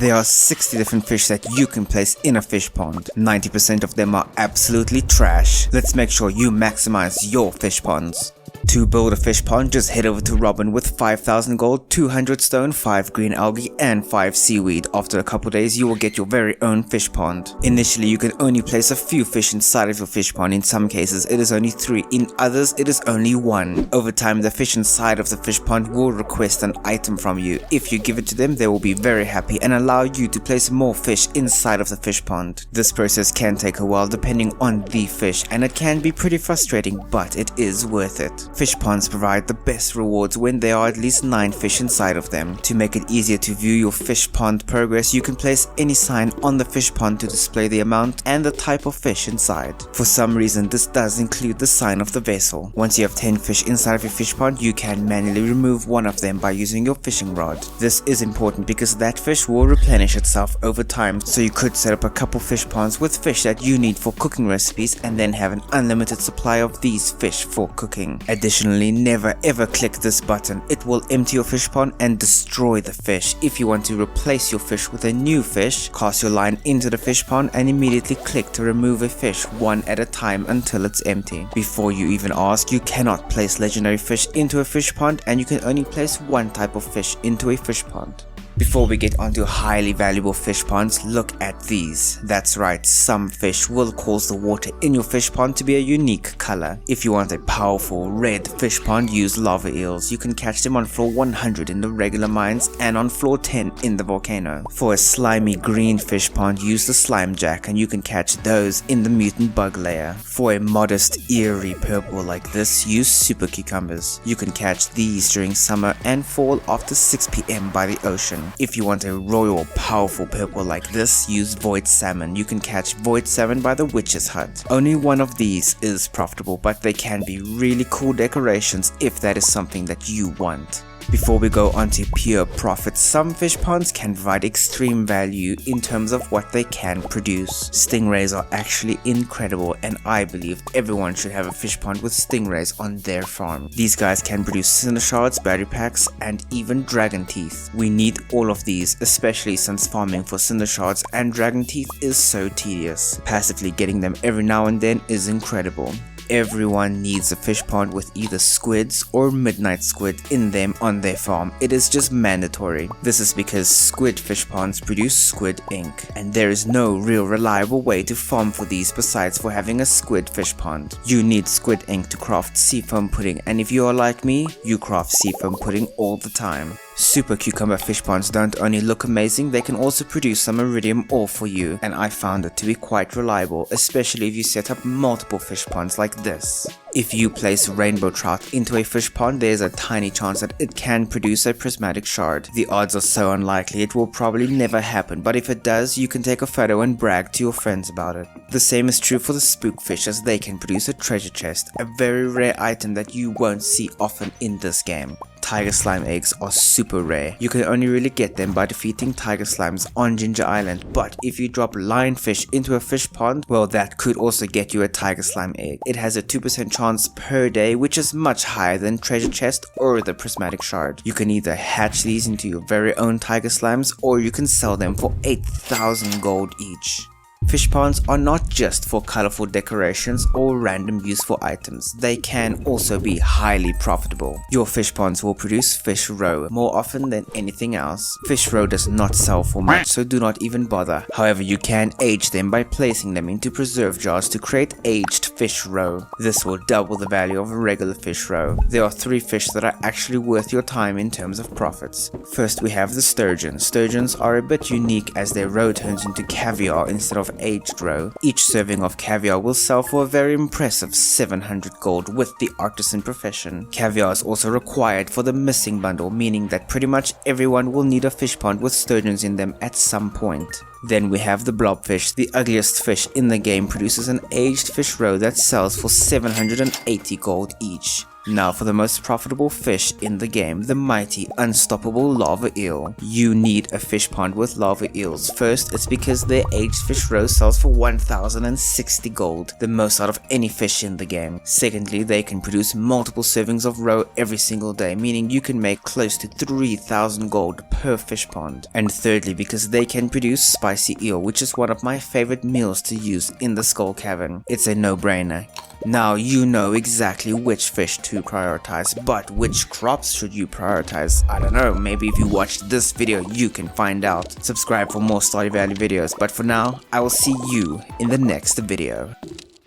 There are 60 different fish that you can place in a fish pond. 90% of them are absolutely trash. Let's make sure you maximize your fish ponds. To build a fish pond, just head over to Robin with 5,000 gold, 200 stone, 5 green algae, and 5 seaweed. After a couple days, you will get your very own fish pond. Initially, you can only place a few fish inside of your fish pond. In some cases, it is only 3. In others, it is only 1. Over time, the fish inside of the fish pond will request an item from you. If you give it to them, they will be very happy and allow you to place more fish inside of the fish pond. This process can take a while depending on the fish, and it can be pretty frustrating, but it is worth it. Fish ponds provide the best rewards when there are at least 9 fish inside of them. To make it easier to view your fish pond progress, you can place any sign on the fish pond to display the amount and the type of fish inside. For some reason, this does include the sign of the vessel. Once you have 10 fish inside of your fish pond, you can manually remove one of them by using your fishing rod. This is important because that fish will replenish itself over time, so you could set up a couple fish ponds with fish that you need for cooking recipes and then have an unlimited supply of these fish for cooking. Additionally, never ever click this button. It will empty your fish pond and destroy the fish. If you want to replace your fish with a new fish, cast your line into the fish pond and immediately click to remove a fish one at a time until it's empty. Before you even ask, you cannot place legendary fish into a fish pond, and you can only place one type of fish into a fish pond. Before we get onto highly valuable fish ponds, look at these. That's right, some fish will cause the water in your fish pond to be a unique color. If you want a powerful red fish pond, use lava eels. You can catch them on floor 100 in the regular mines and on floor 10 in the volcano. For a slimy green fish pond, use the slime jack, and you can catch those in the mutant bug layer. For a modest eerie purple like this, use super cucumbers. You can catch these during summer and fall after 6 PM by the ocean. If you want a royal powerful purple like this, use void salmon. You can catch void salmon by the witch's hut. Only one of these is profitable, but they can be really cool decorations if that is something that you want. Before we go on to pure profit, some fish ponds can provide extreme value in terms of what they can produce. Stingrays are actually incredible, and I believe everyone should have a fish pond with stingrays on their farm. These guys can produce cinder shards, battery packs, and even dragon teeth. We need all of these, especially since farming for cinder shards and dragon teeth is so tedious. Passively getting them every now and then is incredible. Everyone needs a fish pond with either squids or midnight squid in them on their farm. It is just mandatory. This is because squid fish ponds produce squid ink, and there is no real reliable way to farm for these besides for having a squid fish pond. You need squid ink to craft seafoam pudding, and if you are like me, you craft seafoam pudding all the time. Super cucumber fish ponds don't only look amazing, they can also produce some iridium ore for you, and I found it to be quite reliable, especially if you set up multiple fish ponds like this. If you place rainbow trout into a fish pond, there is a tiny chance that it can produce a prismatic shard. The odds are so unlikely it will probably never happen, but if it does, you can take a photo and brag to your friends about it. The same is true for the spookfish, as they can produce a treasure chest, a very rare item that you won't see often in this game. Tiger slime eggs are super rare. You can only really get them by defeating tiger slimes on Ginger Island, but if you drop lionfish into a fish pond, well, that could also get you a tiger slime egg. It has a 2% chance per day, which is much higher than treasure chest or the prismatic shard. You can either hatch these into your very own tiger slimes, or you can sell them for 8,000 gold each. Fish ponds are not just for colorful decorations or random useful items, they can also be highly profitable. Your fish ponds will produce fish roe more often than anything else. Fish roe does not sell for much, so do not even bother. However, you can age them by placing them into preserve jars to create aged fish roe. This will double the value of a regular fish roe. There are 3 fish that are actually worth your time in terms of profits. First, we have the sturgeon. Sturgeons are a bit unique as their roe turns into caviar instead of aged roe. Each serving of caviar will sell for a very impressive 700 gold with the artisan profession. Caviar is also required for the missing bundle, meaning that pretty much everyone will need a fish pond with sturgeons in them at some point. Then we have the blobfish. The ugliest fish in the game produces an aged fish roe that sells for 780 gold each. Now for the most profitable fish in the game, the mighty unstoppable lava eel. You need a fish pond with lava eels. First, it's because their aged fish roe sells for 1060 gold, the most out of any fish in the game. Secondly, they can produce multiple servings of roe every single day, meaning you can make close to 3000 gold per fish pond. And thirdly, because they can produce spicy eel, which is one of my favorite meals to use in the Skull Cavern. It's a no-brainer. Now you know exactly which fish to prioritize, but which crops should you prioritize? I don't know, maybe if you watched this video you can find out. Subscribe for more Stardew Valley videos, but for now, I will see you in the next video.